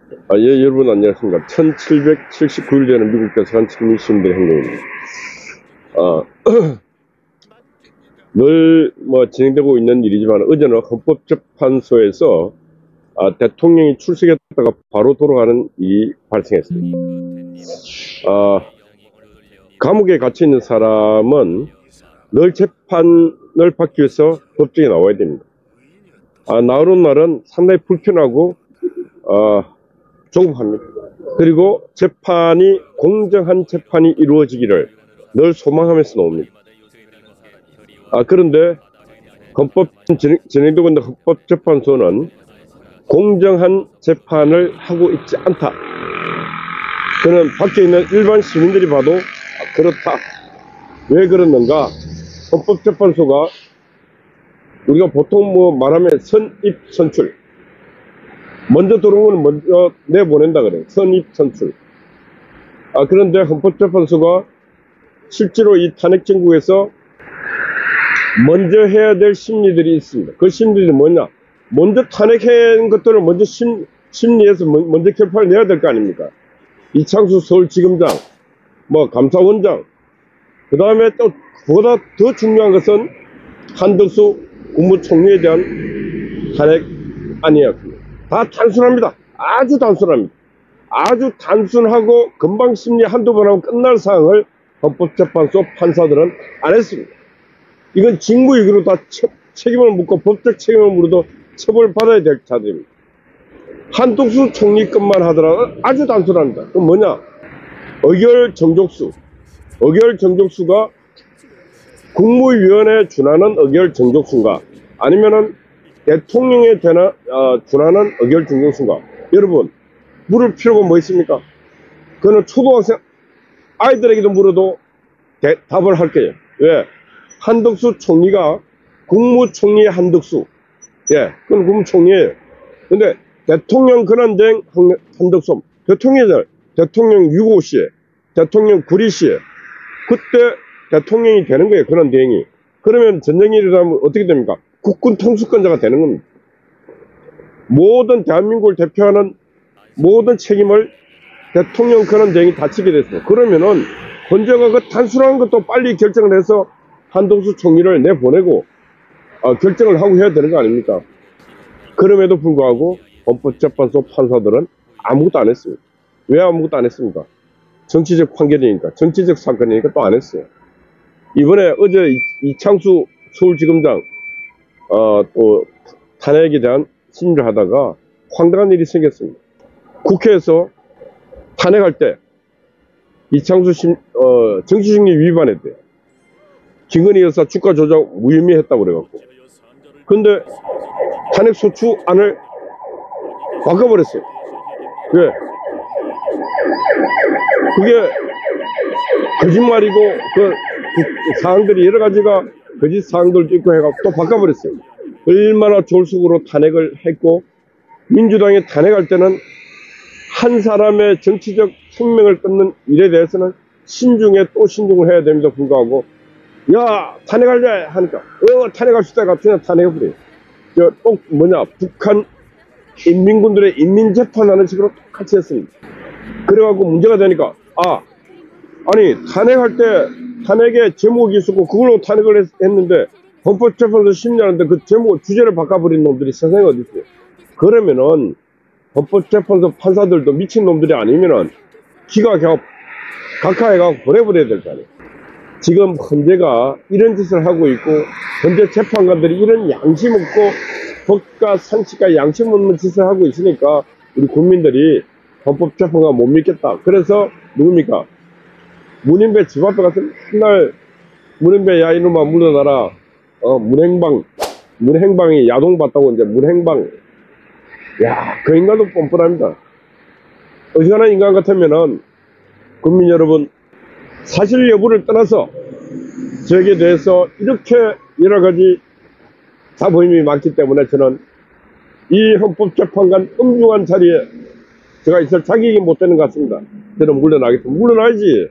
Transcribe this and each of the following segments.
예, 여러분 안녕하십니까. 1779일 전에 미국 대사관 측민시민들의 행동입니다. 늘 진행되고 있는 일이지만 어제는 헌법재판소에서 대통령이 출석했다가 바로 돌아가는 일이 발생했습니다. 감옥에 갇혀 있는 사람은 늘 재판을 받기 위해서 법정에 나와야 됩니다. 나오는 날은 상당히 불편하고 조급합니다. 그리고 재판이 공정한 재판이 이루어지기를 늘 소망하면서 나옵니다. 그런데 진행되고 있는 헌법재판소는 공정한 재판을 하고 있지 않다. 그는 밖에 있는 일반 시민들이 봐도 그렇다. 왜 그러는가? 헌법재판소가 우리가 보통 말하면 선입선출, 먼저 들어오면 먼저 내보낸다 그래요. 선입선출. 그런데 헌법재판소가 실제로 이 탄핵 정국에서 먼저 해야 될 심리들이 있습니다. 그 심리들이 뭐냐? 먼저 탄핵한 것들을 먼저 심리에서 먼저 결판을 내야 될 거 아닙니까? 이창수 서울지검장, 감사원장, 그 다음에 또 그보다 더 중요한 것은 한덕수 국무총리에 대한 탄핵 아니었습니다. 다 단순합니다. 아주 단순합니다. 아주 단순하고 금방 심리 한두 번 하고 끝날 사항을 헌법재판소 판사들은 안 했습니다. 이건 직무유기로 다 책임을 묻고 법적 책임을 물어도 처벌받아야 될 자들입니다. 한덕수 총리 것만 하더라도 아주 단순합니다. 그럼 뭐냐? 의결정족수가 국무위원회에 준하는 의결정족수인가? 아니면은 대통령에 준하는 의결정족수인가? 여러분, 물을 필요가 뭐 있습니까? 그거는 초등학생 아이들에게도 물어도 답을 할 거예요. 왜? 한덕수 총리가 국무총리 한덕수. 예, 그건 국무총리예요. 근데 대통령 권한대행 한덕수. 대통령 6호 시에, 대통령 9리 시에, 그때 대통령이 되는 거예요. 권한대행이. 그러면 전쟁이 일어나면 어떻게 됩니까? 국군 통수권자가 되는 겁니다. 모든 대한민국을 대표하는 모든 책임을 대통령 권한대행이 다 지게 됐습니다. 그러면은 헌재가 그 단순한 것도 빨리 결정을 해서 한덕수 총리를 내보내고 결정을 하고 해야 되는 거 아닙니까? 그럼에도 불구하고 헌법재판소 판사들은 아무것도 안 했습니다. 왜 아무것도 안 했습니까? 정치적 판결이니까, 정치적 사건이니까 또 안 했어요. 이번에 어제 이창수 서울지검장 또 탄핵에 대한 심의를 하다가 황당한 일이 생겼습니다. 국회에서 탄핵할 때 이창수 정치심리 위반했대요. 김건희 여사 주가 조작 무혐의 했다고 그래갖고. 근데 탄핵 소추안을 바꿔버렸어요. 왜? 그게 거짓말이고 그 사항들이 여러 가지가 거짓 사항들도 있고 해갖고 또 바꿔버렸어요. 얼마나 졸속으로 탄핵을 했고, 민주당이 탄핵할 때는 한 사람의 정치적 생명을 끊는 일에 대해서는 신중에 또 신중을 해야 됩니다. 불구하고 야 탄핵할래 하니까 탄핵합시다 같은 탄핵해버려요. 또 북한 인민군들의 인민재판하는 식으로 똑같이 했습니다. 그래갖고 문제가 되니까 아니 탄핵할 때 탄핵에 제목이 있었고 그걸로 탄핵을 했는데 헌법재판소 심리하는데 그 제목 주제를 바꿔버린 놈들이 세상에 어디 있어요. 그러면은 헌법재판소 판사들도 미친 놈들이 아니면은 기가 그냥 각하해가고 보내버려야 될 거 아니에요. 지금 헌재가 이런 짓을 하고 있고 헌재 재판관들이 이런 양심 없고 법과 상식과 양심 없는 짓을 하고 있으니까 우리 국민들이 헌법재판관 못 믿겠다. 그래서 누굽니까? 문인배 집 앞에 가서 맨날 문인배 야 이놈아 물러나라. 문행방이 야동봤다고 이제 문행방. 야, 그 인간도 뻔뻔합니다. 어지간한 인간 같으면은 국민 여러분 사실 여부를 떠나서 저에게 대해서 이렇게 여러 가지 자부심이 많기 때문에 저는 이 헌법재판관 엄중한 자리에 제가 있을 자격이 못 되는 것 같습니다. 저는 물러나겠습니다. 물러나야지.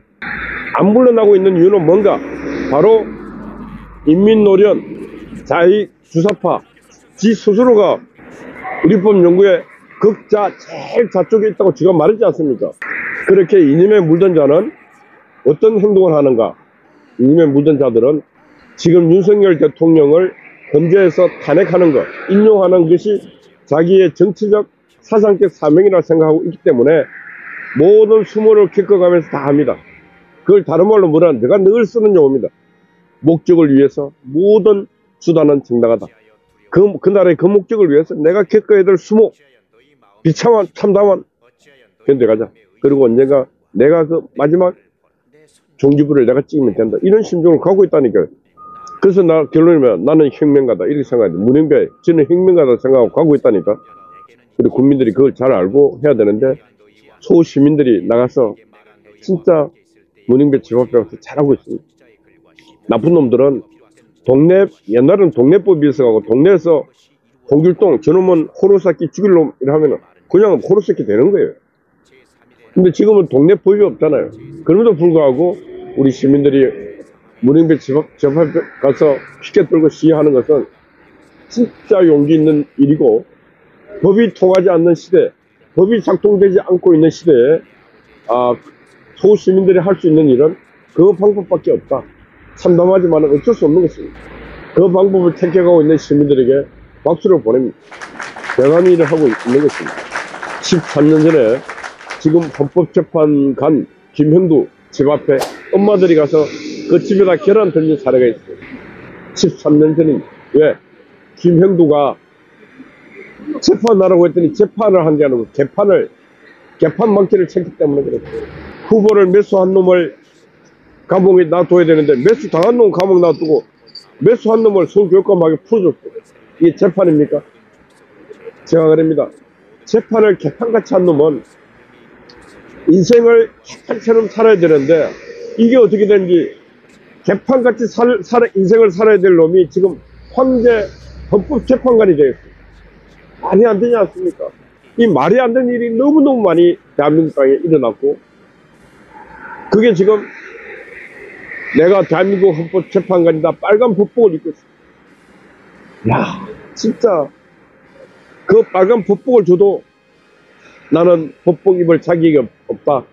안 물러나고 있는 이유는 뭔가? 바로 인민노련, 자익, 주사파, 지 스스로가 우리법 연구에 극자 제일 좌쪽에 있다고 지가 말했지 않습니까? 그렇게 이념에 물든 자는 어떤 행동을 하는가? 이념에 물든 자들은 지금 윤석열 대통령을 범죄에서 탄핵하는 것, 인용하는 것이 자기의 정치적 사상적 사명이라고 생각하고 있기 때문에 모든 수모를 겪어가면서 다 합니다. 그걸 다른 말로 뭐라는 내가 늘 쓰는 용어입니다. 목적을 위해서 모든 수단은 정당하다. 그 나라의 그 목적을 위해서 내가 겪어야 될 수모, 비참한 참담한 견뎌가자. 그리고 언젠가 내가 그 마지막 종지부를 내가 찍으면 된다. 이런 심정을 갖고 있다니까요. 그래서 결론이면 나는 혁명가다 이렇게 생각해요. 문영배 저는 혁명가다 생각하고 가고 있다니까. 그리고 국민들이 그걸 잘 알고 해야 되는데 소시민들이 나가서 진짜 문영배 집 앞에 가서 잘하고 있습니다. 나쁜 놈들은 옛날에는 동네법이 있어가고 동네에서 홍길동 저놈은 호로새끼 죽일 놈 이러면은 그냥 호로새끼 되는 거예요. 근데 지금은 동네법이 없잖아요. 그럼에도 불구하고 우리 시민들이 문영배 집 앞에 가서 피켓 들고 시위하는 것은 진짜 용기 있는 일이고 법이 통하지 않는 시대, 법이 작동되지 않고 있는 시대에 소시민들이 할 수 있는 일은 그 방법밖에 없다. 참담하지만 어쩔 수 없는 것입니다. 그 방법을 택해가고 있는 시민들에게 박수를 보냅니다. 대단한 일을 하고 있는 것입니다. 13년 전에 지금 헌법재판관 김형두 집 앞에 엄마들이 가서 그 집에다 계란 던진 사례가 있어요. 13년 전인 왜? 김형두가 재판하라고 했더니 재판을 한 게 아니고 개판 망치를 쳤기 때문에 그랬어요. 후보를 매수한 놈을 감옥에 놔둬야 되는데 매수 당한 놈 감옥 놔두고 매수한 놈을 서울교육감하게 풀어줬어요. 이게 재판입니까? 제가 그럽니다. 재판을 개판같이 한 놈은 인생을 개판처럼 살아야 되는데 이게 어떻게 된지 개판같이 인생을 살아야 될 놈이 지금 황제 헌법재판관이 되었어요. 말이 안 되지 않습니까? 이 말이 안 되는 일이 너무너무 많이 대한민국 땅에 일어났고 그게 지금 내가 대한민국 헌법재판관이다 빨간 법복을 입고 있어. 야 진짜 그 빨간 법복을 줘도 나는 법복 입을 자격이 없다.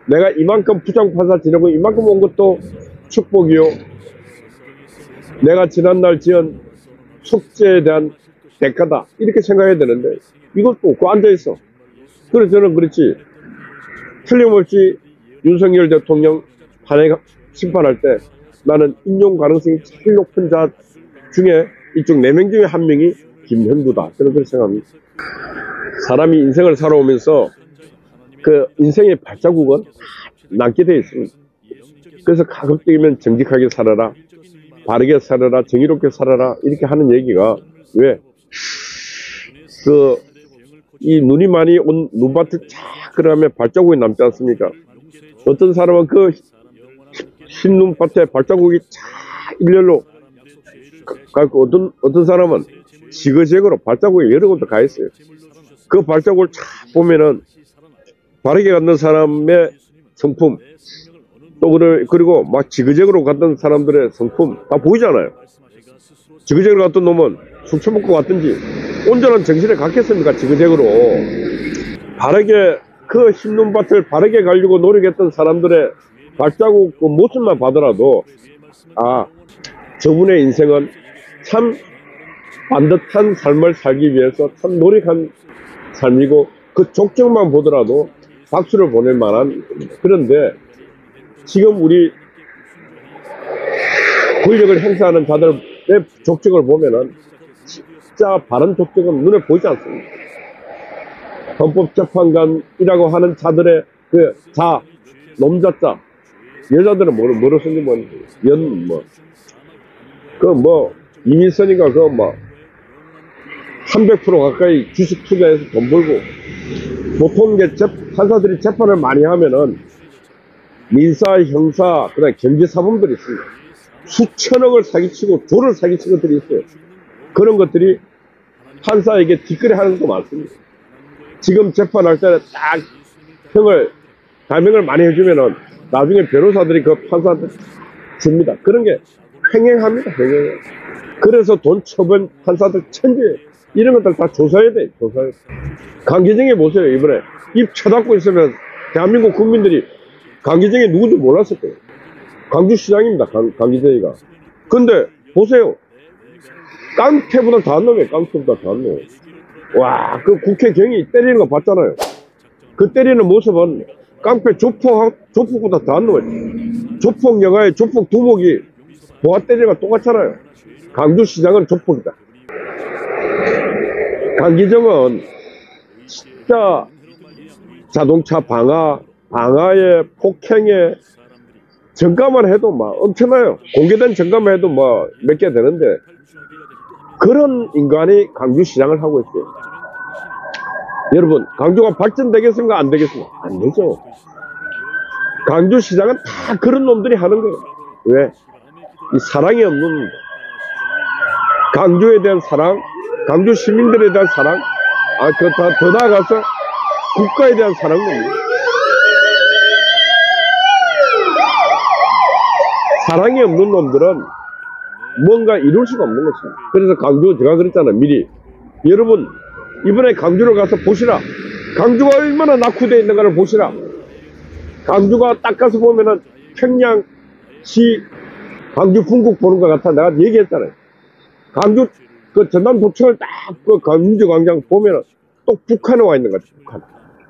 내가 이만큼 부장판사 지내고 이만큼 온 것도 축복이요. 내가 지난날 지은 숙제에 대한 대가다. 이렇게 생각해야 되는데 이것도 없고 앉아있어. 그래서 저는 그렇지. 틀림없이 윤석열 대통령 탄핵 심판할 때 나는 인용 가능성이 제일 높은 자 중에 이쪽 4명 중에 한 명이 김형두다. 저는 그렇게 생각합니다. 사람이 인생을 살아오면서 그 인생의 발자국은 남게 되어 있습니다. 그래서 가급적이면 정직하게 살아라, 바르게 살아라, 정의롭게 살아라 이렇게 하는 얘기가 왜? 이 눈이 많이 온 눈밭을 쫙 그러면 발자국이 남지 않습니까? 어떤 사람은 그 흰 눈밭에 발자국이 쫙 일렬로 가고 어떤 사람은 지그재그로 발자국이 여러 곳도 가 있어요. 그 발자국을 쫙 보면은 바르게 걷는 사람의 성품 또 그리고 막 지그재그로 갔던 사람들의 성품 다 보이잖아요. 지그재그로 갔던 놈은 술 처먹고 갔든지 온전한 정신을 갖겠습니까? 지그재그로 바르게 그 흰 눈밭을 바르게 가려고 노력했던 사람들의 발자국 그 모습만 봐더라도 저분의 인생은 참 반듯한 삶을 살기 위해서 참 노력한 삶이고 그 족적만 보더라도 박수를 보낼 만한. 그런데 지금 우리 권력을 행사하는 자들의 족적을 보면은 진짜 바른 족적은 눈에 보이지 않습니다. 헌법재판관이라고 하는 자들의 그 놈자자 여자들은 뭐로 쓴지 이민선이가 300% 가까이 주식 투자해서 돈 벌고 보통 판사들이 재판을 많이 하면은 민사, 형사, 그다음 경제사범들이 있습니다. 수천억을 사기치고 조를 사기친 것들이 있어요. 그런 것들이 판사에게 뒷거래 하는 것도 많습니다. 지금 재판할 때는 딱 감형을 많이 해주면은 나중에 변호사들이 그 판사한테 줍니다. 그런 게 횡행합니다. 횡행. 그래서 돈 처분 판사들 천재. 이런 것들 다 조사해야 돼. 조사해. 강기정이 보세요. 이번에 입 쳐닫고 있으면 대한민국 국민들이 강기정이 누군지 몰랐을 거예요. 강주시장입니다. 강기정이가. 근데 보세요. 깡패보다 더한 놈이에요. 깡패보다 더한 놈. 와, 그 국회 경위 때리는 거 봤잖아요. 그 때리는 모습은 깡패 조폭보다 더한 놈이에요. 조폭 영화의 조폭 두목이 보아 때리는 거 똑같잖아요. 강주시장은 조폭이다. 강기정은 진짜 자동차 방화에 폭행에 정가만 해도 막 엄청나요. 공개된 정가만 해도 뭐 몇 개 되는데 그런 인간이 강주시장을 하고 있어요. 여러분, 강주가 발전되겠습니까? 안 되겠습니까? 안 되죠. 강주시장은 다 그런 놈들이 하는 거예요. 왜? 이 사랑이 없는 놈들. 강주에 대한 사랑, 강주 시민들에 대한 사랑, 더 나아가서 국가에 대한 사랑입니다. 사랑이 없는 놈들은 뭔가 이룰 수가 없는 것입니다. 그래서 강주, 제가 그랬잖아요. 미리. 여러분, 이번에 강주를 가서 보시라. 강주가 얼마나 낙후되어 있는가를 보시라. 강주가 딱 가서 보면은 평양시 강주 분국 보는 것 같아. 내가 얘기했잖아요. 강주 그 전남도청을 딱 그 민주광장 보면은 또 북한에 와 있는 것 같아요. 북한.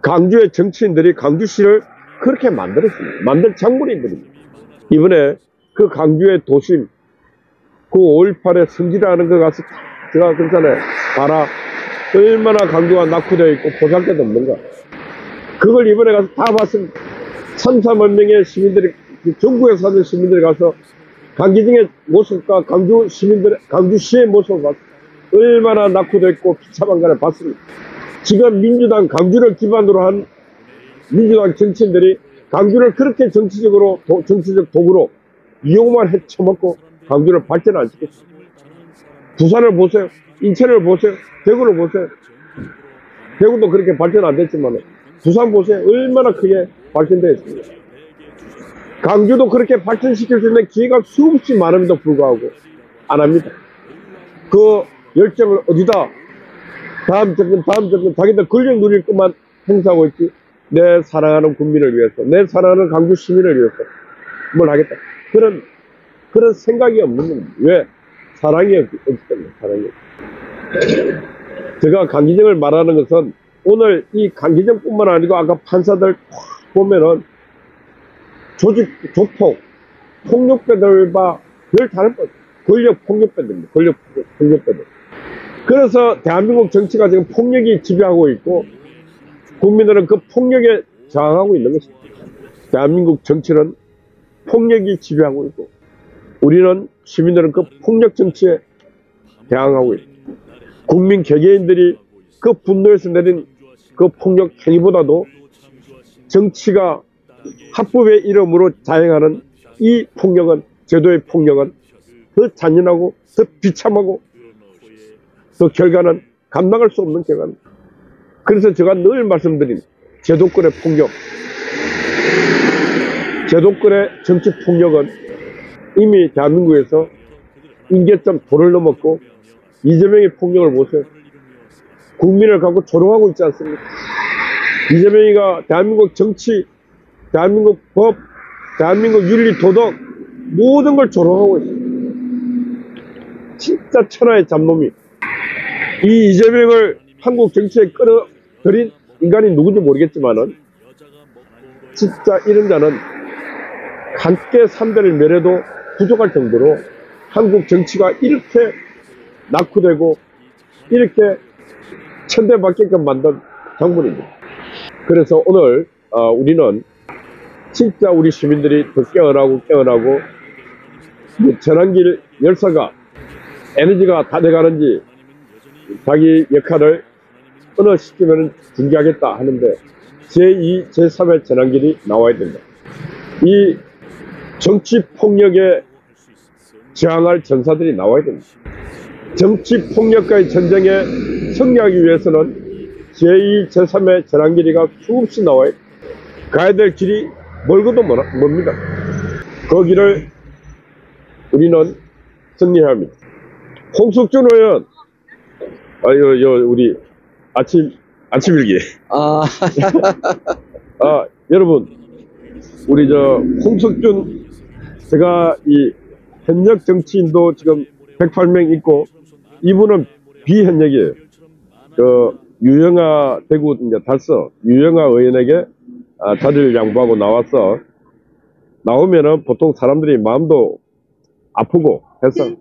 강주의 정치인들이 강주시를 그렇게 만들었습니다. 만들 장본인들입니다. 이번에 그 강주의 도심, 그 5.18에 승지라는 거 가서 제가 그랬잖아요. 봐라. 얼마나 강주가 낙후되어 있고 보잘것도 없는가. 그걸 이번에 가서 다 봤습니다. 3,3만 명의 시민들이, 전국에 사는 시민들이 가서 강기정의 모습과 강주시의 모습을 봤습니다. 얼마나 낙후되어 있고 비참한가를 봤습니다. 지금 민주당 강주를 기반으로 한 민주당 정치인들이 강주를 그렇게 정치적 도구로 이용만 해 처먹고 강주를 발전 안 시켰습니다. 부산을 보세요. 인천을 보세요. 대구를 보세요. 대구도 그렇게 발전 안 됐지만 부산 보세요. 얼마나 크게 발전되어 있습니다. 강주도 그렇게 발전시킬 수 있는 기회가 수없이 많음에도 불구하고 안 합니다. 그 열정을 어디다 다음 정권 자기들 권력 누릴 것만 행사하고 있지. 내 사랑하는 국민을 위해서, 내 사랑하는 강주 시민을 위해서 뭘 하겠다. 그런 생각이 없는 겁니다. 왜? 사랑이 없기 때문에. 사랑이. 제가 강기정을 말하는 것은 오늘 이 강기정뿐만 아니고 아까 판사들 보면은 조폭, 폭력배들과 별 다른 것. 권력 폭력배들입니다. 권력 폭력배들. 그래서 대한민국 정치가 지금 폭력이 지배하고 있고 국민들은 그 폭력에 저항하고 있는 것입니다. 대한민국 정치는 폭력이 지배하고 있고 우리는 시민들은 그 폭력 정치에 대항하고 있습니다. 국민 개개인들이 그 분노에서 내린 그 폭력 행위보다도 정치가 합법의 이름으로 자행하는 이 폭력은, 제도의 폭력은 더 잔인하고 더 비참하고 그 결과는 감당할 수 없는 결과입니다. 그래서 제가 늘 말씀드린 제도권의 폭력, 제도권의 정치 폭력은 이미 대한민국에서 임계점 도를 넘었고 이재명의 폭력을 보세요. 국민을 갖고 조롱하고 있지 않습니까? 이재명이가 대한민국 정치, 대한민국 법, 대한민국 윤리, 도덕 모든 걸 조롱하고 있습니다. 진짜 천하의 잡놈이. 이 이재명을 한국 정치에 끌어들인 인간이 누군지 모르겠지만은 진짜 이런 자는 함께 3대를 멸해도 부족할 정도로 한국 정치가 이렇게 낙후되고 이렇게 천대받게끔 만든 장본입니다. 그래서 오늘 우리는 진짜 우리 시민들이 더 깨어나고 전환길 열사가 에너지가 다 돼가는지 자기 역할을 어느 시점에는 중지하겠다 하는데 제2, 제3의 전환길이 나와야 된다. 이 정치폭력에 저항할 전사들이 나와야 됩니다. 정치폭력과의 전쟁에 승리하기 위해서는 제2, 제3의 전환길이가 수없이 나와야 됩니다. 가야 될 길이 멀고도 멉니다. 그 길을 우리는 승리해야 합니다. 홍석준 의원 우리 아침 일기. 아, 여러분, 우리 홍석준, 제가 이 현역 정치인도 지금 108명 있고, 이분은 비현역이에요. 유영아 대구 이제 달서 유영아 의원에게 자리를 양보하고 나오면은 보통 사람들이 마음도 아프고 해서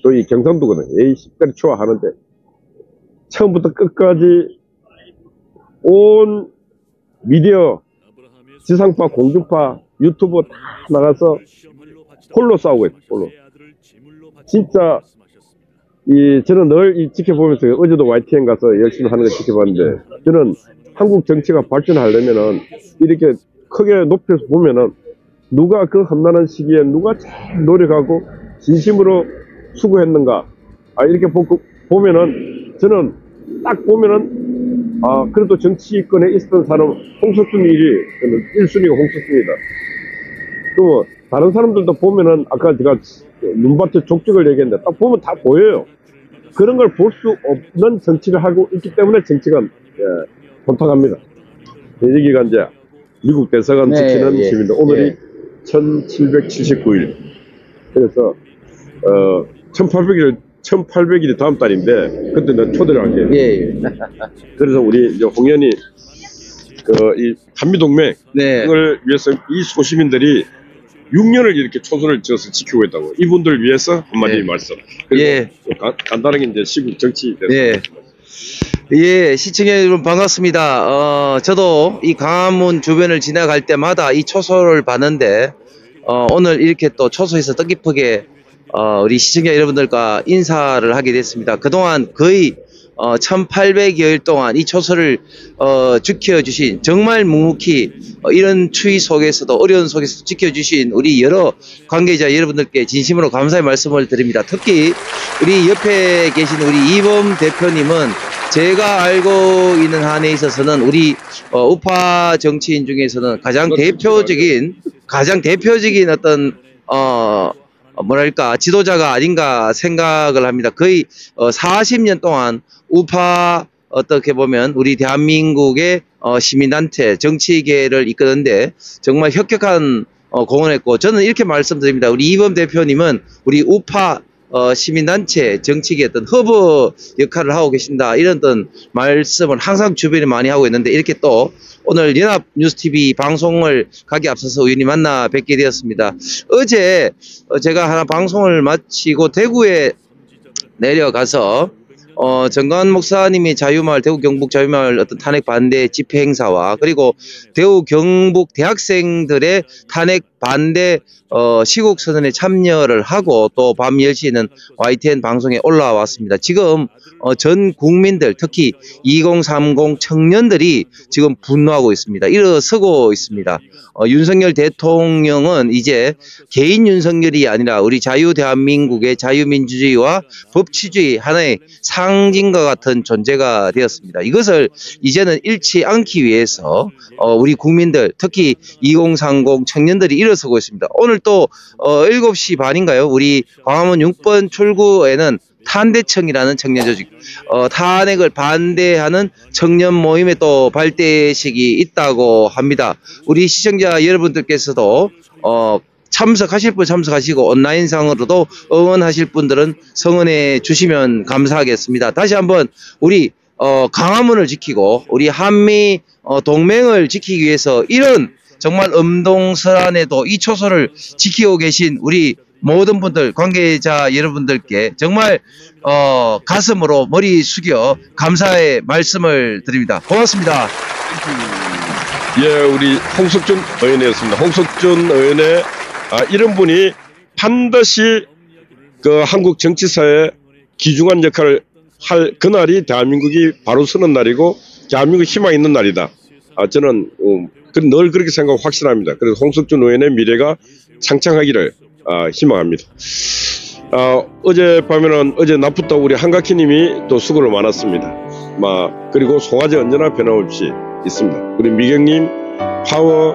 또 이 경상도거든. 십가리 추워하는데 처음부터 끝까지 온 미디어, 지상파, 공중파, 유튜브 다 나가서 홀로 싸우고 있어. 홀로. 진짜 저는 늘 지켜보면서 어제도 YTN 가서 열심히 하는 거 지켜봤는데, 저는 한국 정치가 발전하려면은 이렇게 크게 높여서 보면은 누가 그 험난한 시기에 누가 제일 노력하고 진심으로 수고했는가, 이렇게 보면은 저는 딱 보면은 그래도 정치권에 있었던 사람 홍석준이 1순위가 홍석준이다. 또 다른 사람들도 보면은 아까 제가 눈밭에 족적을 얘기했는데 딱 보면 다 보여요. 그런 걸 볼 수 없는 정치를 하고 있기 때문에 정치가 혼탁합니다. 여기가 이제 미국 대사관 지키는 시민들. 오늘이 1779일. 그래서 1800일이 다음 달인데 그때 내가 초대를 할게요. 그래서 우리 이제 홍현이 이 한미동맹을 위해서 이 소시민들이 6년을 이렇게 초선을 지어서 지키고 있다고. 이분들 위해서 한마디 말씀. 그리고 간단하게 이제 시국 정치. 시청자 여러분 반갑습니다. 저도 이 광화문 주변을 지나갈 때마다 이 초소를 봤는데, 오늘 이렇게 또 초소에서 뜻깊게 우리 시청자 여러분들과 인사를 하게 됐습니다. 그동안 거의 1800여일 동안 이 초소를 지켜주신, 정말 묵묵히 이런 추위 속에서도, 어려운 속에서도 지켜주신 우리 여러 관계자 여러분들께 진심으로 감사의 말씀을 드립니다. 특히 우리 옆에 계신 우리 이범 대표님은 제가 알고 있는 한에 있어서는 우리 우파 정치인 중에서는 가장 대표적인 어떤 뭐랄까 지도자가 아닌가 생각을 합니다. 거의 40년 동안 우파, 어떻게 보면 우리 대한민국의 시민단체 정치계를 이끄는데 정말 혁혁한 공헌했고, 저는 이렇게 말씀드립니다. 우리 이범 대표님은 우리 우파 시민단체 정치계 어떤 허브 역할을 하고 계신다, 이런 어떤 말씀을 항상 주변에 많이 하고 있는데, 이렇게 또 오늘 연합뉴스TV 방송을 가기 앞서서 우연히 만나 뵙게 되었습니다. 어제 제가 하나 방송을 마치고 대구에 내려가서 정관 목사님이 대구 경북 자유마을 어떤 탄핵 반대 집회 행사와, 그리고 대구 경북 대학생들의 탄핵 반대 시국선언에 참여를 하고, 또 밤 10시에는 YTN 방송에 올라왔습니다. 지금 전 국민들, 특히 2030 청년들이 지금 분노하고 있습니다. 일어서고 있습니다. 윤석열 대통령은 이제 개인 윤석열이 아니라 우리 자유대한민국의 자유민주주의와 법치주의 하나의 상징과 같은 존재가 되었습니다. 이것을 이제는 잃지 않기 위해서 우리 국민들, 특히 2030 청년들이 일어서고 있습니다. 오늘 또 7시 반인가요? 우리 광화문 6번 출구에는 탄대청이라는 청년 조직, 탄핵을 반대하는 청년 모임의 또 발대식이 있다고 합니다. 우리 시청자 여러분들께서도 참석하실 분 참석하시고, 온라인상으로도 응원하실 분들은 성원해 주시면 감사하겠습니다. 다시 한번 우리 광화문을 지키고 우리 한미 동맹을 지키기 위해서 이런 정말 엄동설안에도 이 초소를 지키고 계신 우리 모든 분들, 관계자 여러분들께 정말 가슴으로 머리 숙여 감사의 말씀을 드립니다. 고맙습니다. 우리 홍석준 의원이었습니다. 홍석준 의원의 이런 분이 반드시 그 한국 정치사에 귀중한 역할을 할 그날이 대한민국이 바로 서는 날이고 대한민국 희망이 있는 날이다. 저는 늘 그렇게 생각하고 확신합니다. 그래서 홍석준 의원의 미래가 창창하기를 희망합니다. 어젯밤에는 어제 낮부터 우리 한가키님이 또 수고를 많았습니다. 그리고 송아지 언제나 변함없이 있습니다. 우리 미경님, 파워,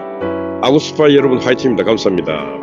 아구스파이 여러분 화이팅입니다. 감사합니다.